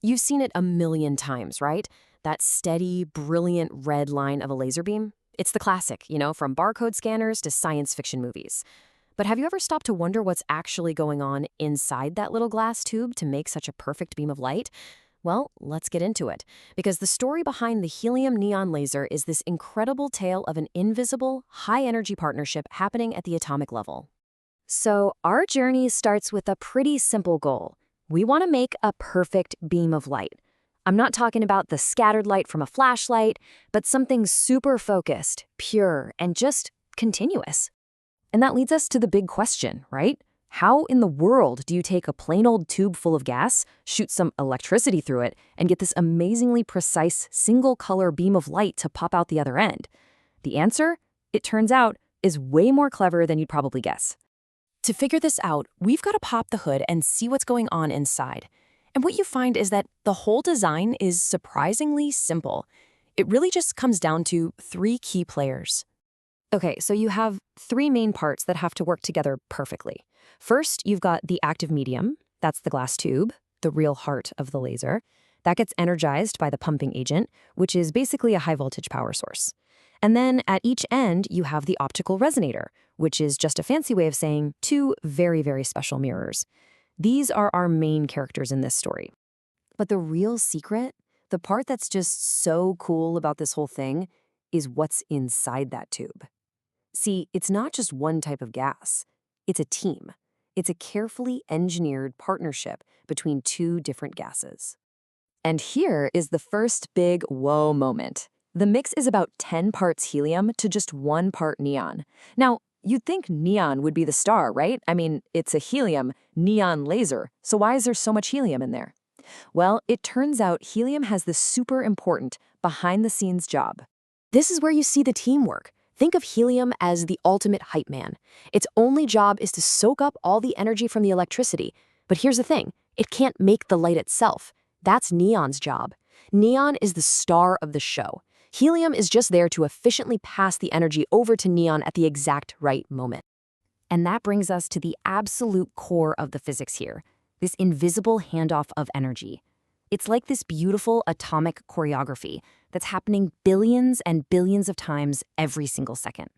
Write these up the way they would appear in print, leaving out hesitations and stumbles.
You've seen it a million times, right? That steady, brilliant red line of a laser beam? It's the classic, from barcode scanners to science fiction movies. But have you ever stopped to wonder what's actually going on inside that little glass tube to make such a perfect beam of light? Well, let's get into it, because the story behind the helium neon laser is this incredible tale of an invisible, high-energy partnership happening at the atomic level. So, our journey starts with a pretty simple goal. We want to make a perfect beam of light. I'm not talking about the scattered light from a flashlight, but something super focused, pure, and just continuous. And that leads us to the big question, right? How in the world do you take a plain old tube full of gas, shoot some electricity through it, and get this amazingly precise single-color beam of light to pop out the other end? The answer, it turns out, is way more clever than you'd probably guess. To figure this out, we've got to pop the hood and see what's going on inside. And what you find is that the whole design is surprisingly simple. It really just comes down to three key players. Okay, so you have three main parts that have to work together perfectly. First, you've got the active medium. That's the glass tube, the real heart of the laser. That gets energized by the pumping agent, which is basically a high-voltage power source. And then at each end, you have the optical resonator, which is just a fancy way of saying two very, very special mirrors. These are our main characters in this story. But the real secret, the part that's just so cool about this whole thing, is what's inside that tube. See, it's not just one type of gas. It's a team. It's a carefully engineered partnership between two different gases. And here is the first big whoa moment. The mix is about 10 parts helium to just 1 part neon. Now, you'd think neon would be the star, right? I mean, it's a helium neon laser, so why is there so much helium in there? Well, it turns out helium has this super important behind-the-scenes job. This is where you see the teamwork. Think of helium as the ultimate hype man. Its only job is to soak up all the energy from the electricity. But here's the thing, it can't make the light itself. That's neon's job. Neon is the star of the show. Helium is just there to efficiently pass the energy over to neon at the exact right moment. And that brings us to the absolute core of the physics here, this invisible handoff of energy. It's like this beautiful atomic choreography that's happening billions and billions of times every single second.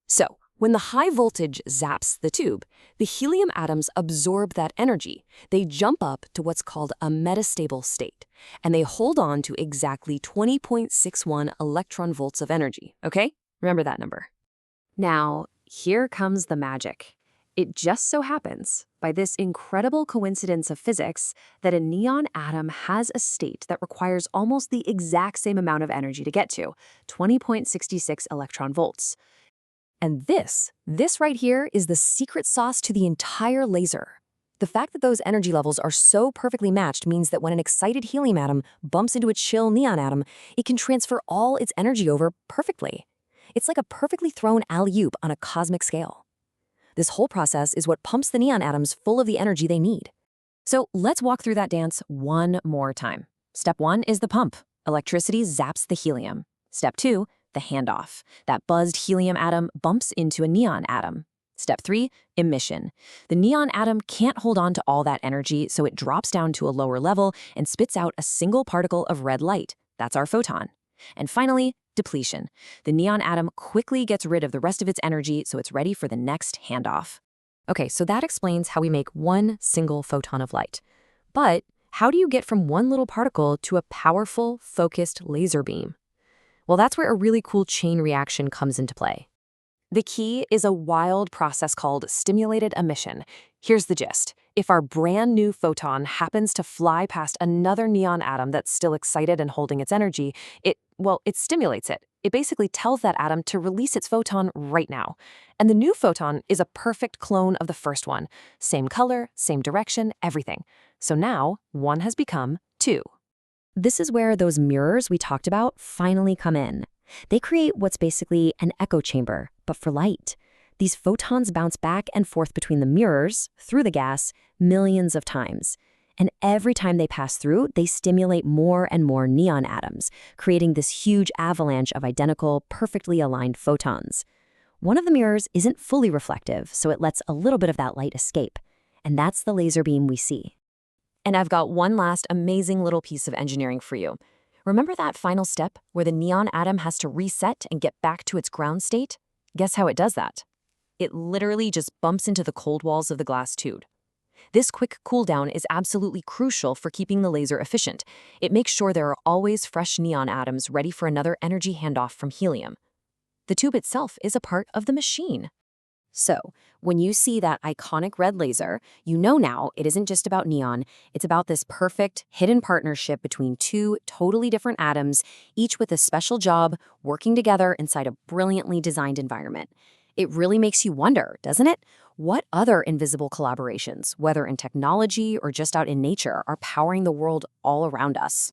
So, when the high voltage zaps the tube, the helium atoms absorb that energy. They jump up to what's called a metastable state, and they hold on to exactly 20.61 electron volts of energy, okay? Remember that number. Now, here comes the magic. It just so happens, by this incredible coincidence of physics, that a neon atom has a state that requires almost the exact same amount of energy to get to, 20.66 electron volts. And this right here is the secret sauce to the entire laser. The fact that those energy levels are so perfectly matched means that when an excited helium atom bumps into a chill neon atom, it can transfer all its energy over perfectly. It's like a perfectly thrown alley-oop on a cosmic scale. This whole process is what pumps the neon atoms full of the energy they need. So let's walk through that dance one more time. Step 1 is the pump. Electricity zaps the helium. Step 2, the handoff. That buzzed helium atom bumps into a neon atom. Step 3, emission. The neon atom can't hold on to all that energy, so it drops down to a lower level and spits out a single particle of red light. That's our photon. And finally, depletion. The neon atom quickly gets rid of the rest of its energy, so it's ready for the next handoff. Okay, so that explains how we make one single photon of light. But how do you get from one little particle to a powerful, focused laser beam? Well, that's where a really cool chain reaction comes into play. The key is a wild process called stimulated emission. Here's the gist. If our brand new photon happens to fly past another neon atom that's still excited and holding its energy, it stimulates it. It basically tells that atom to release its photon right now. And the new photon is a perfect clone of the first one. Same color, same direction, everything. So now, one has become two. This is where those mirrors we talked about finally come in. They create what's basically an echo chamber, but for light. These photons bounce back and forth between the mirrors, through the gas, millions of times. And every time they pass through, they stimulate more and more neon atoms, creating this huge avalanche of identical, perfectly aligned photons. One of the mirrors isn't fully reflective, so it lets a little bit of that light escape. And that's the laser beam we see. And I've got one last amazing little piece of engineering for you. Remember that final step where the neon atom has to reset and get back to its ground state? Guess how it does that? It literally just bumps into the cold walls of the glass tube. This quick cool down is absolutely crucial for keeping the laser efficient. It makes sure there are always fresh neon atoms ready for another energy handoff from helium. The tube itself is a part of the machine. So, when you see that iconic red laser, you know now it isn't just about neon, it's about this perfect, hidden partnership between two totally different atoms, each with a special job, working together inside a brilliantly designed environment. It really makes you wonder, doesn't it? What other invisible collaborations, whether in technology or just out in nature, are powering the world all around us?